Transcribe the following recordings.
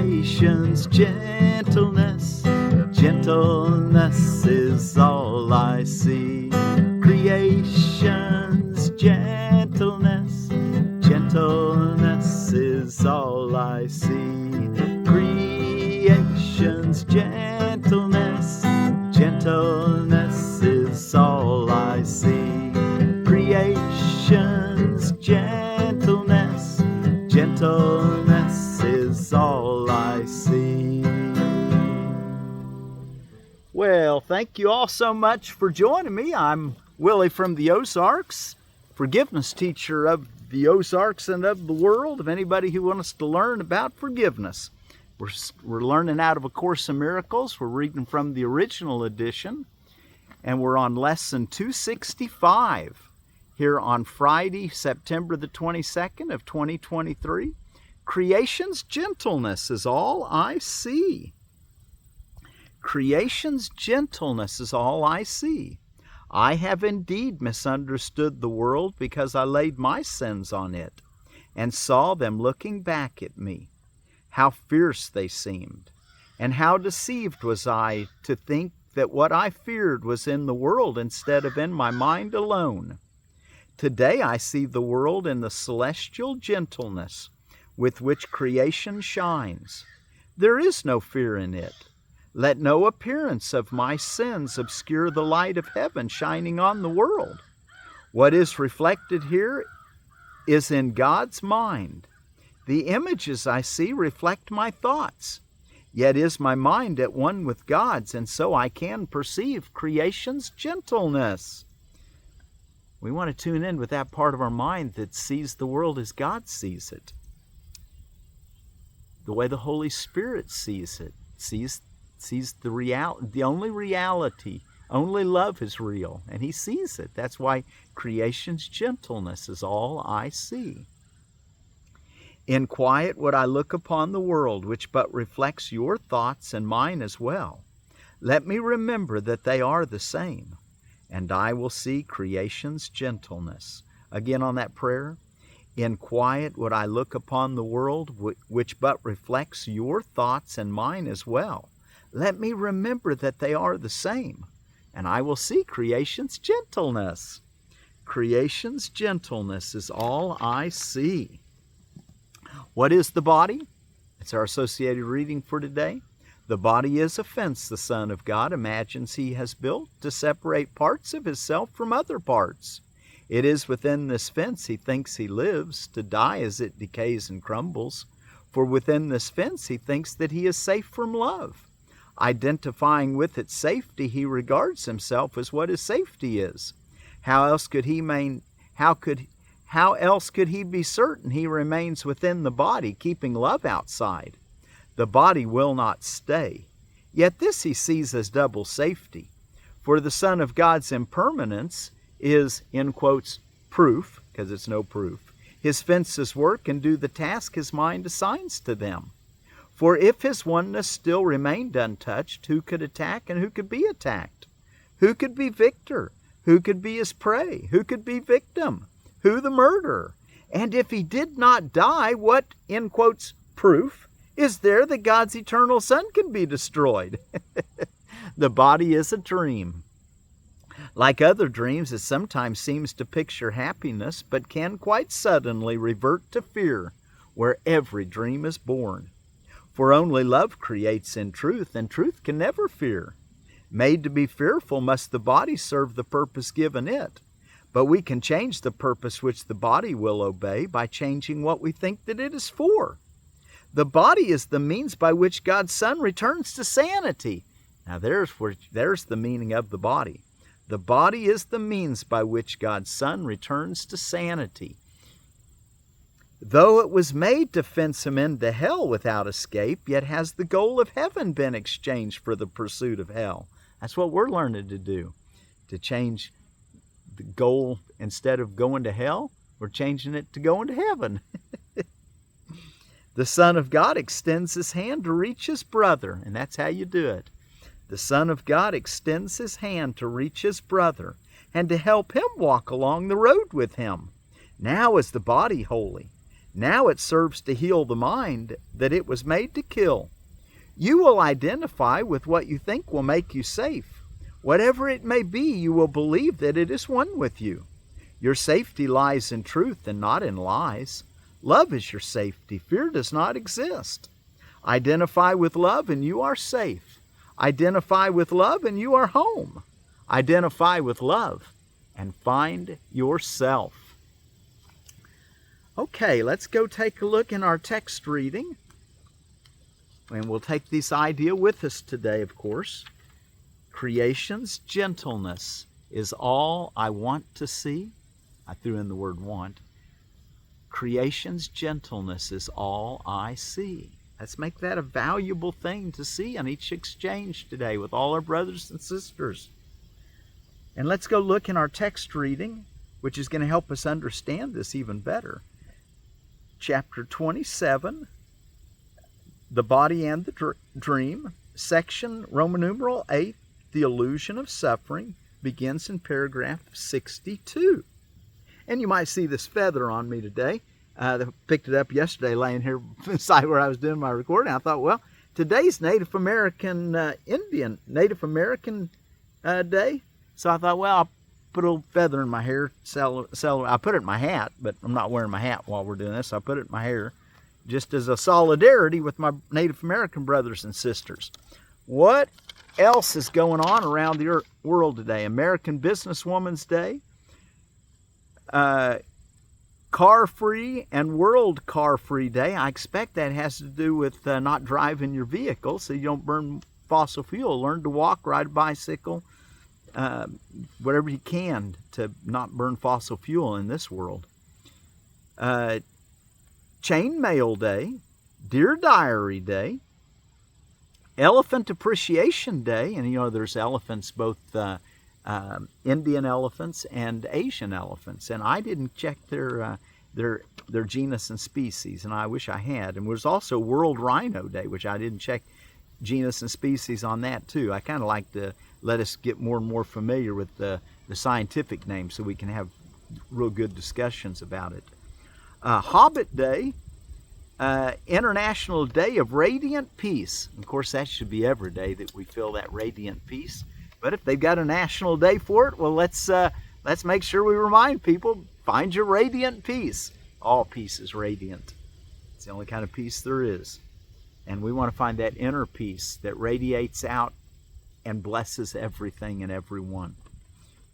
Creation's gentleness, gentleness is all I see. Creation's gentleness, gentleness is all I see. Creation's gentleness, gentleness is all I see. Creation's gentleness, gentleness is all I see. Well, thank you all so much for joining me. I'm Willie from the Ozarks, forgiveness teacher of the Ozarks and of the world, of anybody who wants to learn about forgiveness. We're learning out of A Course in Miracles. We're reading from the original edition, and we're on lesson 265 here on Friday, September the 22nd of 2023. Creation's gentleness is all I see. Creation's gentleness is all I see. I have indeed misunderstood the world because I laid my sins on it and saw them looking back at me. How fierce they seemed, and how deceived was I to think that what I feared was in the world instead of in my mind alone. Today I see the world in the celestial gentleness with which creation shines. There is no fear in it. Let no appearance of my sins obscure the light of heaven shining on the world. What is reflected here is in God's mind. The images I see reflect my thoughts. Yet is my mind at one with God's, and so I can perceive creation's gentleness. We want to tune in with that part of our mind that sees the world as God sees it. The way the Holy Spirit sees it, sees the only reality, only love is real, and he sees it. That's why creation's gentleness is all I see. In quiet would I look upon the world, which but reflects your thoughts and mine as well. Let me remember that they are the same, and I will see creation's gentleness. Again on that prayer. In quiet would I look upon the world, which but reflects your thoughts and mine as well. Let me remember that they are the same, and I will see creation's gentleness. Creation's gentleness is all I see. What is the body? It's our associated reading for today. The body is a fence the Son of God imagines he has built to separate parts of himself from other parts. It is within this fence he thinks he lives, to die as it decays and crumbles. For within this fence he thinks that he is safe from love. Identifying with its safety, he regards himself as what his safety is. How else could he be certain he remains within the body, keeping love outside? The body will not stay. Yet this he sees as double safety. For the Son of God's impermanence is, in quotes, proof, because it's no proof. His fences work and do the task his mind assigns to them. For if his oneness still remained untouched, who could attack and who could be attacked? Who could be victor? Who could be his prey? Who could be victim? Who the murderer? And if he did not die, what, in quotes, proof is there that God's eternal Son can be destroyed? The body is a dream. Like other dreams, it sometimes seems to picture happiness, but can quite suddenly revert to fear, where every dream is born. For only love creates in truth, and truth can never fear. Made to be fearful must the body serve the purpose given it. But we can change the purpose which the body will obey by changing what we think that it is for. The body is the means by which God's Son returns to sanity. Now there's the meaning of the body. The body is the means by which God's Son returns to sanity. Though it was made to fence him into hell without escape, yet has the goal of heaven been exchanged for the pursuit of hell. That's what we're learning to do, to change the goal. Instead of going to hell, we're changing it to going to heaven. The Son of God extends his hand to reach his brother, and that's how you do it. The Son of God extends his hand to reach his brother and to help him walk along the road with him. Now is the body holy. Now it serves to heal the mind that it was made to kill. You will identify with what you think will make you safe. Whatever it may be, you will believe that it is one with you. Your safety lies in truth and not in lies. Love is your safety. Fear does not exist. Identify with love and you are safe. Identify with love and you are home. Identify with love and find yourself. Okay, let's go take a look in our text reading. And we'll take this idea with us today, of course. Creation's gentleness is all I want to see. I threw in the word want. Creation's gentleness is all I see. Let's make that a valuable thing to see on each exchange today with all our brothers and sisters. And let's go look in our text reading, which is going to help us understand this even better. Chapter 27, The Body and the Dream, section Roman numeral 8, The Illusion of Suffering, begins in paragraph 62. And you might see this feather on me today. I picked it up yesterday laying here beside where I was doing my recording. I thought, well, today's Native American Native American Day. So I thought, well, I'll put a little feather in my hair. I put it in my hat, but I'm not wearing my hat while we're doing this. So I put it in my hair just as a solidarity with my Native American brothers and sisters. What else is going on around the world today? American Businesswoman's Day. Car Free and World Car Free Day. I expect that has to do with not driving your vehicle so you don't burn fossil fuel. Learn to walk, ride a bicycle, whatever you can to not burn fossil fuel in this world. Chainmail Day, Deer Diary Day, Elephant Appreciation Day, and you know there's elephants, both Indian elephants and Asian elephants, and I didn't check their genus and species, and I wish I had. And there's also World Rhino Day, which I didn't check genus and species on that too. I kind of like to let us get more and more familiar with the scientific names so we can have real good discussions about it. Hobbit Day, International Day of Radiant Peace. Of course, that should be every day that we feel that radiant peace. But if they've got a national day for it, well, let's make sure we remind people, find your radiant peace. All peace is radiant. It's the only kind of peace there is. And we want to find that inner peace that radiates out and blesses everything and everyone.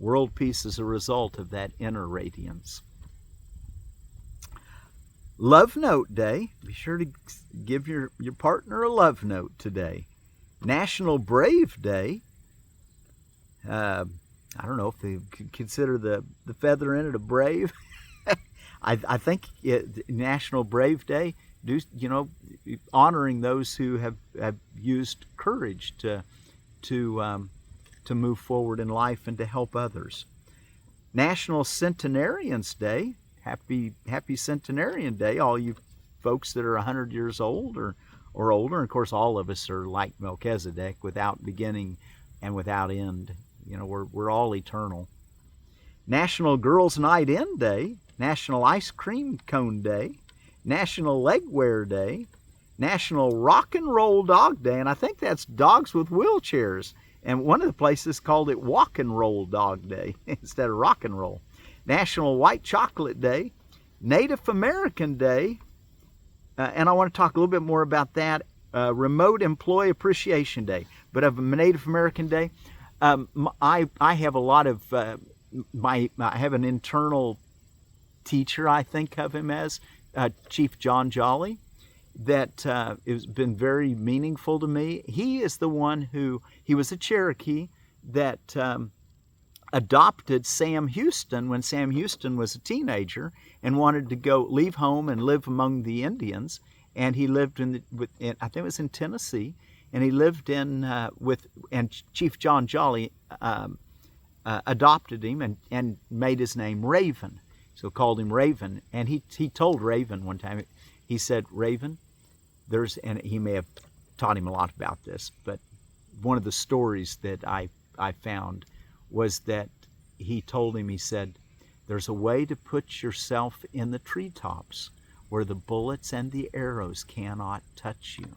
World peace is a result of that inner radiance. Love Note Day. Be sure to give your partner a love note today. National Brave Day. I don't know if they consider the feather in it a brave. I think National Brave Day, honoring those who have used courage to move forward in life and to help others. National Centenarians Day. Happy Centenarian Day, all you folks that are 100 years old or older. And of course, all of us are like Melchizedek, without beginning and without end. We're all eternal. National Girls Night In Day, National Ice Cream Cone Day, National Legwear Day, National Rock and Roll Dog Day, and I think that's dogs with wheelchairs. And one of the places called it Walk and Roll Dog Day instead of Rock and Roll. National White Chocolate Day, Native American Day, and I want to talk a little bit more about that, Remote Employee Appreciation Day. But of a Native American Day, I have a lot of, I have an internal teacher, I think of him as, Chief John Jolly, that has been very meaningful to me. He is the one he was a Cherokee that adopted Sam Houston when Sam Houston was a teenager and wanted to leave home and live among the Indians. And he lived I think it was in Tennessee, and he lived and Chief John Jolly adopted him and made his name Raven. So called him Raven. And he told Raven one time, he said, Raven, and he may have taught him a lot about this, but one of the stories that I found was that he told him, he said, there's a way to put yourself in the treetops where the bullets and the arrows cannot touch you.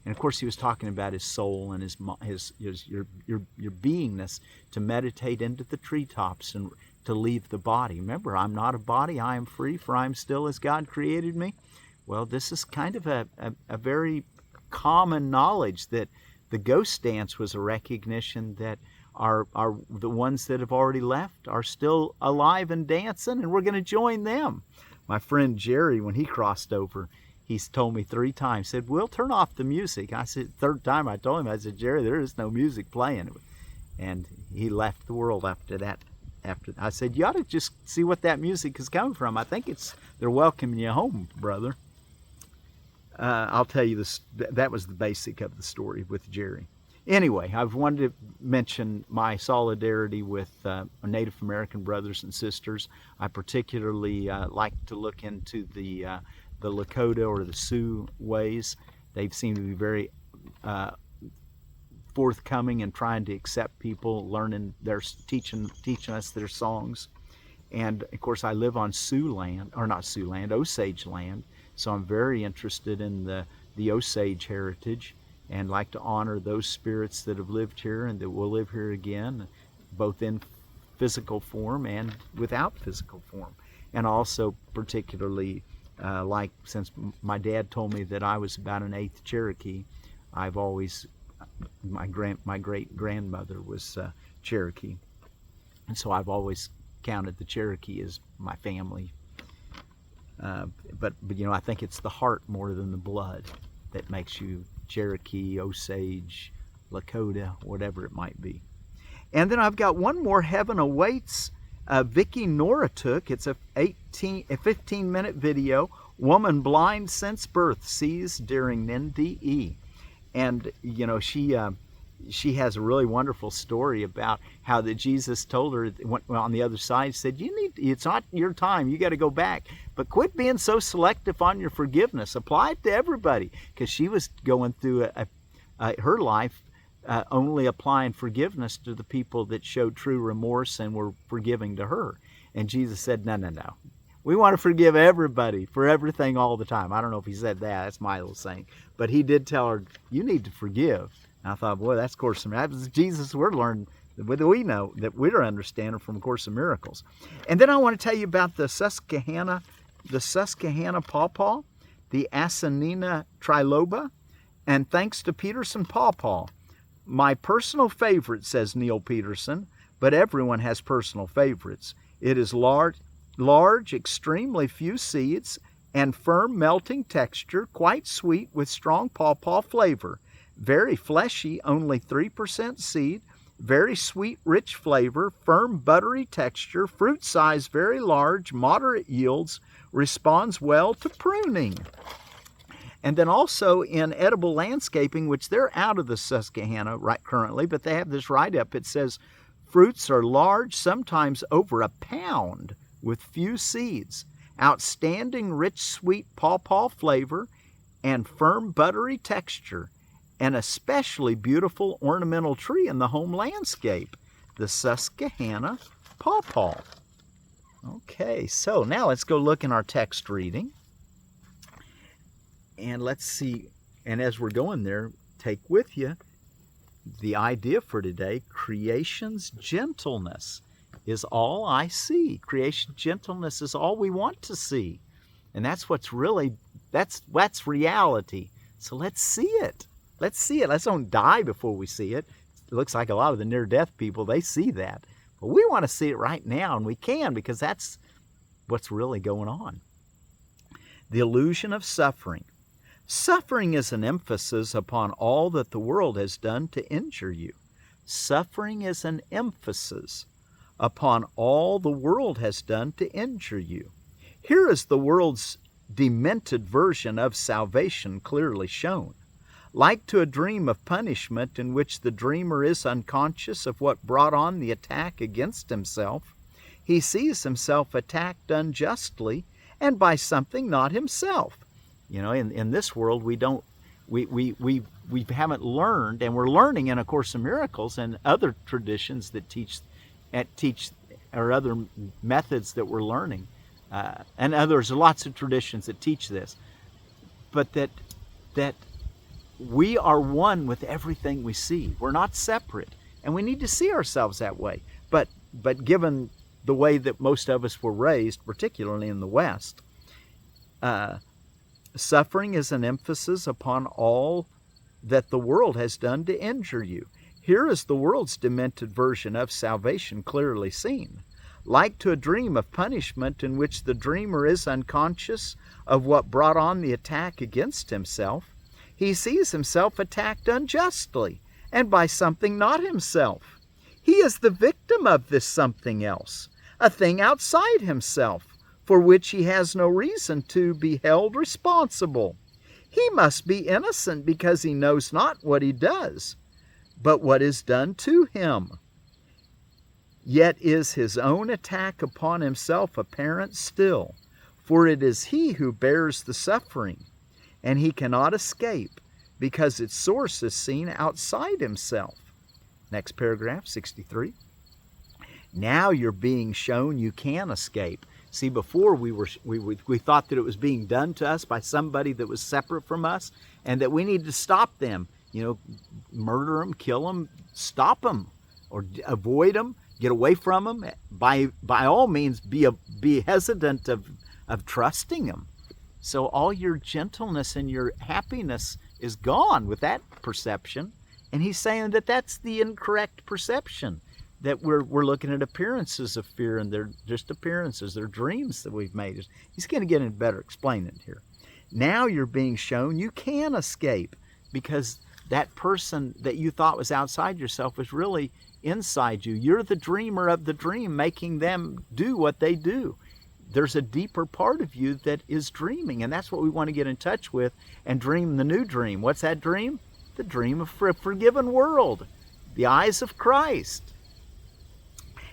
And of course, he was talking about his soul and your beingness to meditate into the treetops and to leave the body. Remember, I'm not a body, I am free, for I am still as God created me. Well, this is kind of a very common knowledge that the ghost dance was a recognition that are the ones that have already left are still alive and dancing, and we're going to join them. My friend Jerry, when he crossed over, he's told me 3 times, said, we'll turn off the music. I said, third time I told him, I said, Jerry, there is no music playing. And he left the world after that. I said, you ought to just see what that music is coming from. I think they're welcoming you home, brother. I'll tell you this, that was the basic of the story with Jerry. Anyway, I've wanted to mention my solidarity with Native American brothers and sisters. I particularly like to look into the Lakota or the Sioux ways. They seem to be very forthcoming and trying to accept people, learning teaching us their songs. And of course, I live on Sioux land, or not Sioux land, Osage land. So I'm very interested in the Osage heritage and like to honor those spirits that have lived here and that will live here again, both in physical form and without physical form. And also particularly, like since my dad told me that I was about an 8th Cherokee, I've always, my great grandmother was Cherokee. And so I've always counted the Cherokee as my family. But you know, I think it's the heart more than the blood that makes you Cherokee, Osage, Lakota, whatever it might be. And then I've got one more, Heaven Awaits. Vicki Nora took. It's a 15-minute video. Woman blind since birth sees during NDE. And you know, she has a really wonderful story about how that Jesus told her on the other side, said, it's not your time, you got to go back, but quit being so selective on your forgiveness, apply it to everybody, because she was going through her life only applying forgiveness to the people that showed true remorse and were forgiving to her. And Jesus said, no, we want to forgive everybody for everything all the time. I don't know if he said that, that's my little saying, but he did tell her, you need to forgive. And I thought, boy, that's Course of Miracles. That's Jesus we're learning, we know, that we're understanding from Course of Miracles. And then I want to tell you about the Susquehanna Pawpaw, the Asinina triloba, and thanks to Peterson Pawpaw. My personal favorite, says Neil Peterson, but everyone has personal favorites. It is large, extremely few seeds, and firm melting texture, quite sweet with strong pawpaw flavor. Very fleshy, only 3% seed, very sweet, rich flavor, firm, buttery texture, fruit size very large, moderate yields, responds well to pruning. And then also in edible landscaping, which they're out of the Susquehanna right currently, but they have this write-up. It says, fruits are large, sometimes over a pound, with few seeds. Outstanding, rich, sweet pawpaw flavor and firm, buttery texture. An especially beautiful ornamental tree in the home landscape, the Susquehanna Pawpaw. Okay, so now let's go look in our text reading. And let's see, and as we're going there, take with you the idea for today. Creation's gentleness is all I see. Creation gentleness is all we want to see. And that's what's really, that's reality. So let's see it. Let's see it. Let's don't die before we see it. It looks like a lot of the near-death people, they see that. But we want to see it right now, and we can, because that's what's really going on. The illusion of suffering. Suffering is an emphasis upon all that the world has done to injure you. Suffering is an emphasis upon all the world has done to injure you. Here is the world's demented version of salvation clearly shown. Like to a dream of punishment in which the dreamer is unconscious of what brought on the attack against himself, he sees himself attacked unjustly and by something not himself. You know, in this world we haven't learned, and we're learning in A Course in Miracles and other traditions that teach or other methods that we're learning, And there's lots of traditions that teach this, but that we are one with everything we see. We're not separate, and we need to see ourselves that way. But given the way that most of us were raised, particularly in the West, suffering is an emphasis upon all that the world has done to injure you. Here is the world's demented version of salvation clearly seen. Like to a dream of punishment in which the dreamer is unconscious of what brought on the attack against himself, he sees himself attacked unjustly and by something not himself. He is the victim of this something else, a thing outside himself, for which he has no reason to be held responsible. He must be innocent because he knows not what he does, but what is done to him. Yet is his own attack upon himself apparent still, for it is he who bears the suffering, and he cannot escape, because its source is seen outside himself. Next paragraph, 63. Now you're being shown you can escape. See, before we thought that it was being done to us by somebody that was separate from us, and that we need to stop them. Murder them, kill them, stop them, or avoid them, get away from them. By all means, be hesitant of trusting them. So all your gentleness and your happiness is gone with that perception. And he's saying that that's the incorrect perception, that we're looking at appearances of fear, and they're just appearances. They're dreams that we've made. He's going to get into better explaining it here. Now you're being shown you can escape, because that person that you thought was outside yourself is really inside you. You're the dreamer of the dream, making them do what they do. There's a deeper part of you that is dreaming, and that's what we want to get in touch with and dream the new dream. What's that dream? The dream of a forgiven world, the eyes of Christ.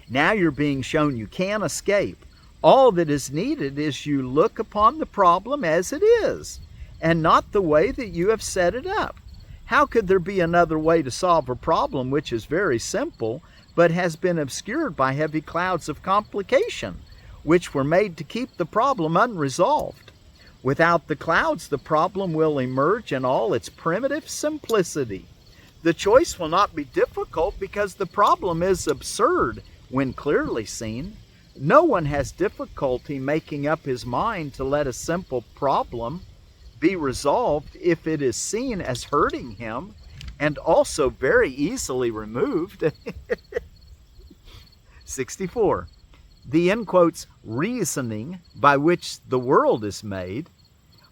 Now you're being shown you can escape. All that is needed is you look upon the problem as it is, and not the way that you have set it up. How could there be another way to solve a problem which is very simple, but has been obscured by heavy clouds of complication, which were made to keep the problem unresolved? Without the clouds, the problem will emerge in all its primitive simplicity. The choice will not be difficult because the problem is absurd when clearly seen. No one has difficulty making up his mind to let a simple problem be resolved if it is seen as hurting him, and also very easily removed. 64. The, in quotes, reasoning by which the world is made,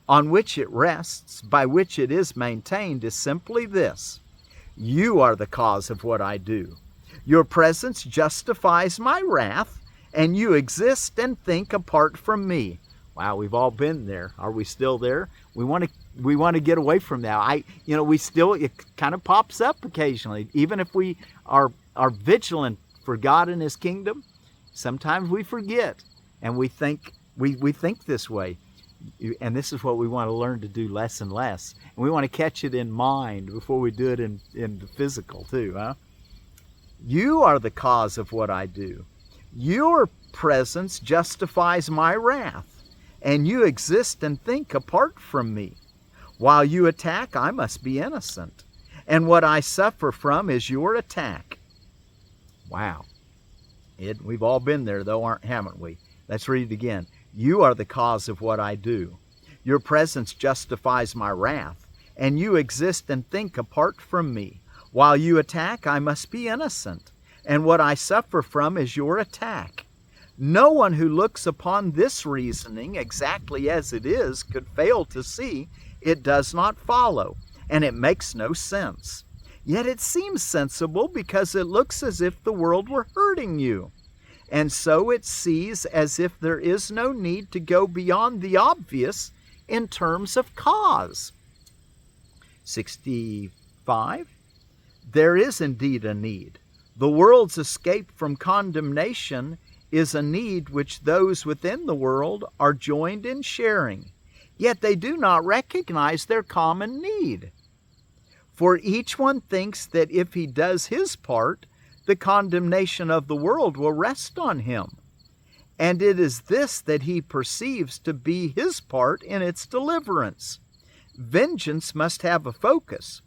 on which it rests, by which it is maintained, is simply this: you are the cause of what I do. Your presence justifies my wrath, and you exist and think apart from me. Wow, we've all been there. Are we still there? We want to get away from that. It kind of pops up occasionally. Even if we are vigilant for God and His kingdom, sometimes we forget, and we think this way. And this is what we want to learn to do less and less. And we want to catch it in mind before we do it in the physical too, huh? You are the cause of what I do. Your presence justifies my wrath, and you exist and think apart from me. While you attack, I must be innocent, and what I suffer from is your attack. Wow. We've all been there, though, haven't we? Let's read it again. You are the cause of what I do. Your presence justifies my wrath, and you exist and think apart from me. While you attack, I must be innocent, and what I suffer from is your attack. No one who looks upon this reasoning exactly as it is could fail to see it does not follow, and it makes no sense. Yet it seems sensible because it looks as if the world were hurting you. And so it sees as if there is no need to go beyond the obvious in terms of cause. 65. There is indeed a need. The world's escape from condemnation is a need which those within the world are joined in sharing, yet they do not recognize their common need. For each one thinks that if he does his part, the condemnation of the world will rest on him. and it is this that he perceives to be his part in its deliverance. Vengeance must have a focus.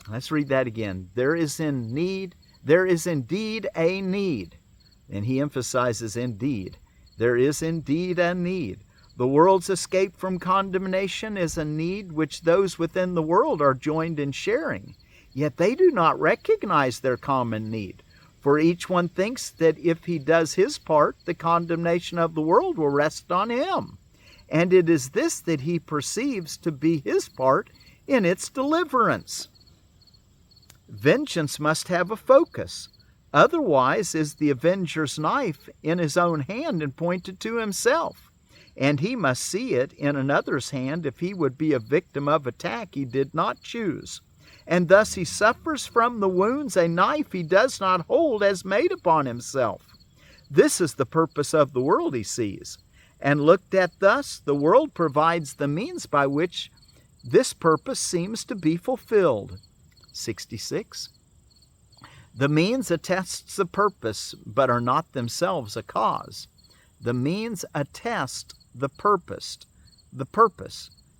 Let's read that again. There is indeed a need. And he emphasizes indeed. There is indeed a need. The world's escape from condemnation is a need which those within the world are joined in sharing. Yet they do not recognize their common need. For each one thinks that if he does his part, the condemnation of the world will rest on him. And it is this that he perceives to be his part in its deliverance. Vengeance must have a focus. Otherwise is the avenger's knife in his own hand and pointed to himself. And he must see it in another's hand if he would be a victim of attack he did not choose. And thus he suffers from the wounds a knife he does not hold has made upon himself. This is the purpose of the world, he sees. And looked at thus, the world provides the means by which this purpose seems to be fulfilled. 66. The means attests the purpose, but are not themselves a cause. The means attest the purpose,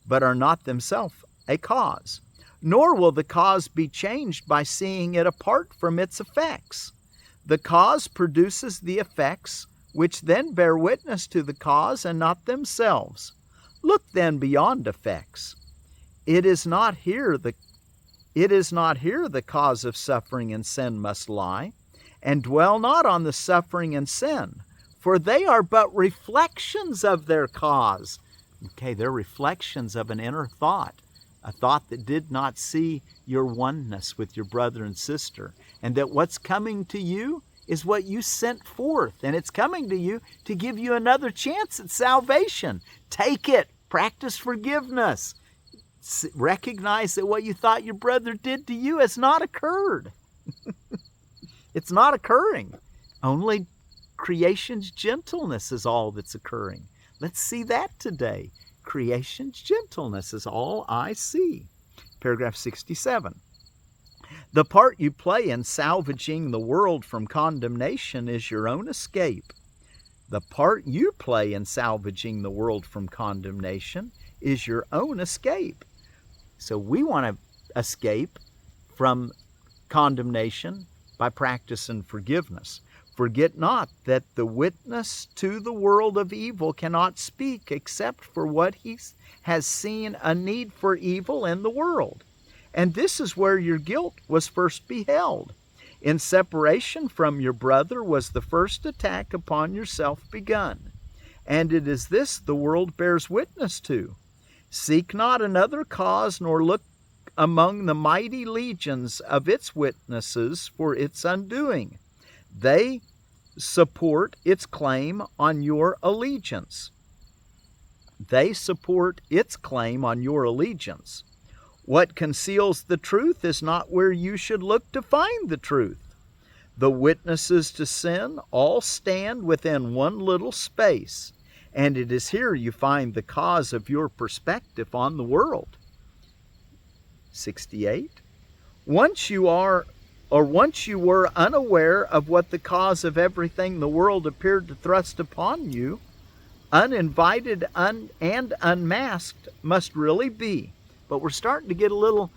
but are not themselves a cause. Nor will the cause be changed by seeing it apart from its effects. The cause produces the effects, which then bear witness to the cause and not themselves. Look then beyond effects. It is not here the cause of suffering and sin must lie, and dwell not on the suffering and sin, for they are but reflections of their cause. Okay, they're reflections of an inner thought, a thought that did not see your oneness with your brother and sister, and that what's coming to you is what you sent forth, and it's coming to you to give you another chance at salvation. Take it. Practice forgiveness. Recognize that what you thought your brother did to you has not occurred. It's not occurring. Only creation's gentleness is all that's occurring. Let's see that today. Creation's gentleness is all I see. Paragraph 67. The part you play in salvaging the world from condemnation is your own escape. The part you play in salvaging the world from condemnation is your own escape. So we want to escape from condemnation by practicing forgiveness. Forget not that the witness to the world of evil cannot speak except for what he has seen a need for evil in the world. And this is where your guilt was first beheld. In separation from your brother was the first attack upon yourself begun. And it is this the world bears witness to. Seek not another cause, nor look among the mighty legions of its witnesses for its undoing. They support its claim on your allegiance. They support its claim on your allegiance. What conceals the truth is not where you should look to find the truth. The witnesses to sin all stand within one little space, and it is here you find the cause of your perspective on the world. 68. Once you were unaware of what the cause of everything the world appeared to thrust upon you, uninvited and unmasked must really be. But we're starting to get a little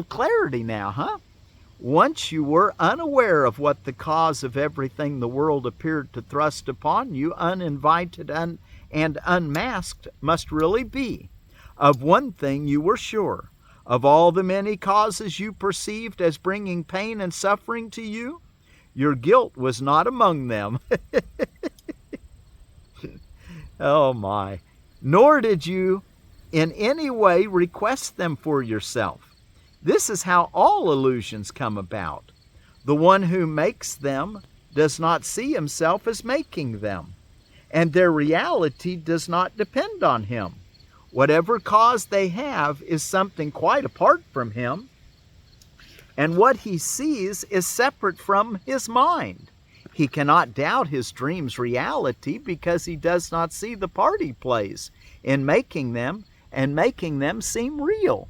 clarity now, huh? Once you were unaware of what the cause of everything the world appeared to thrust upon you, uninvited and unmasked must really be. Of one thing you were sure. Of all the many causes you perceived as bringing pain and suffering to you, your guilt was not among them. Oh my. Nor did you in any way request them for yourself. This is how all illusions come about. The one who makes them does not see himself as making them, and their reality does not depend on him. Whatever cause they have is something quite apart from him, and what he sees is separate from his mind. He cannot doubt his dream's reality because he does not see the part he plays in making them and making them seem real.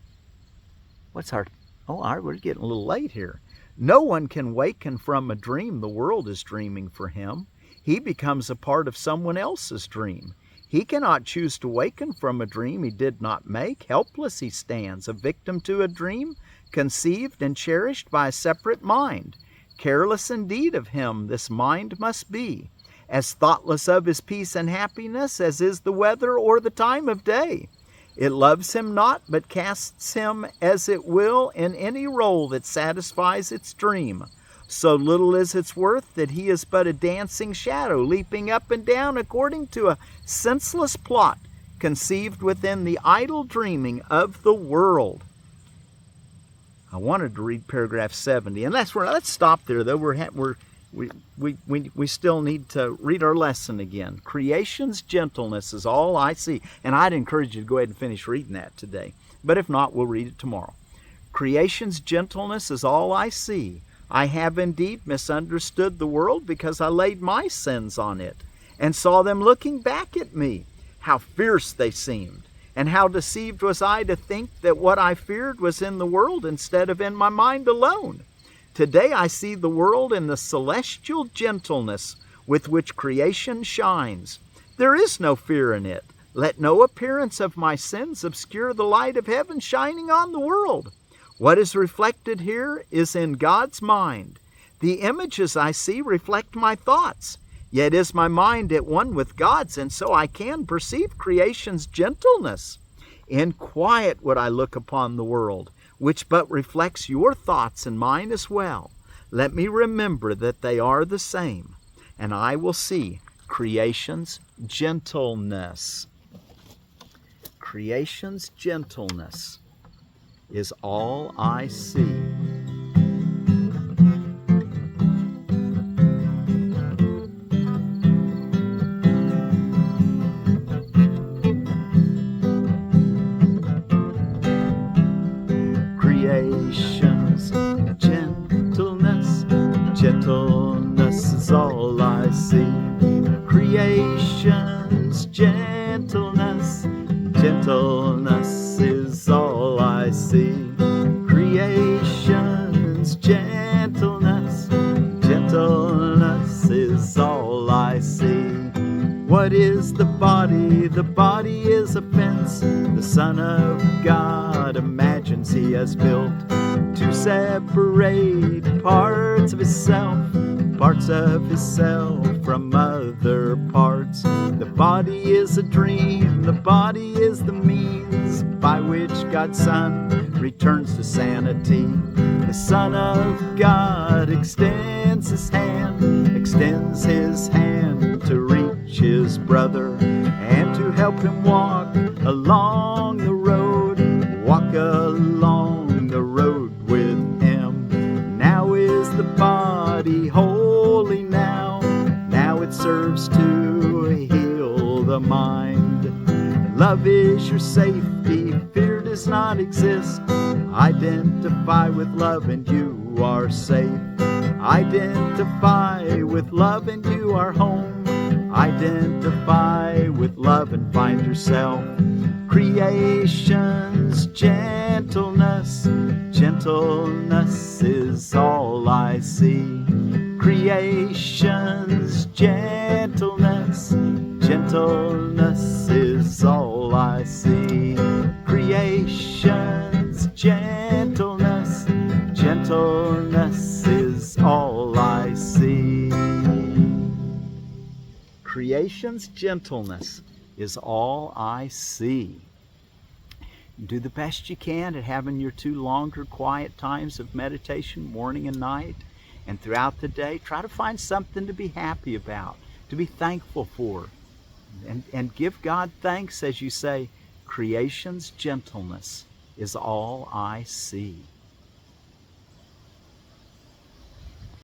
We're getting a little late here. No one can waken from a dream the world is dreaming for him. he becomes a part of someone else's dream. He cannot choose to waken from a dream he did not make. Helpless he stands, a victim to a dream conceived and cherished by a separate mind. Careless indeed of him this mind must be, as thoughtless of his peace and happiness as is the weather or the time of day. It loves him not, but casts him as it will in any role that satisfies its dream. So little is its worth that he is but a dancing shadow, leaping up and down according to a senseless plot conceived within the idle dreaming of the world. I wanted to read paragraph 70, and let's stop there though. We still need to read our lesson again. Creation's gentleness is all I see. And I'd encourage you to go ahead and finish reading that today. But if not, we'll read it tomorrow. Creation's gentleness is all I see. I have indeed misunderstood the world because I laid my sins on it and saw them looking back at me. How fierce they seemed, and how deceived was I to think that what I feared was in the world instead of in my mind alone. Today I see the world in the celestial gentleness with which creation shines. There is no fear in it. Let no appearance of my sins obscure the light of heaven shining on the world. What is reflected here is in God's mind. The images I see reflect my thoughts. Yet is my mind at one with God's, and so I can perceive creation's gentleness. In quiet would I look upon the world, which but reflects your thoughts and mine as well. Let me remember that they are the same, and I will see creation's gentleness. Creation's gentleness is all I see. Creation's gentleness, gentleness is all I see. Creation's gentleness, gentleness is all I see. Creation's gentleness, gentleness is all I see. What is the body? The body is a fence. The Son of God imagines he has built to separate parts of himself from other parts. The body is a dream, the body is the means by which God's Son returns to sanity. The Son of God extends his hand to reach his brother and to help him walk along the road with him. Now is the body holy now it serves to heal the mind. Love is your safety, fear does not exist. Identify with love and you are safe. Identify with love and you are home. Identify with love and find yourself. Creation's gentleness, gentleness is all I see. Creation's gentleness, gentleness is all I see. Creation's gentleness, gentleness is all I see. Creation's gentleness is all I see. Do the best you can at having your 2 longer quiet times of meditation, morning and night. And throughout the day, try to find something to be happy about, to be thankful for. And give God thanks as you say, creation's gentleness is all I see.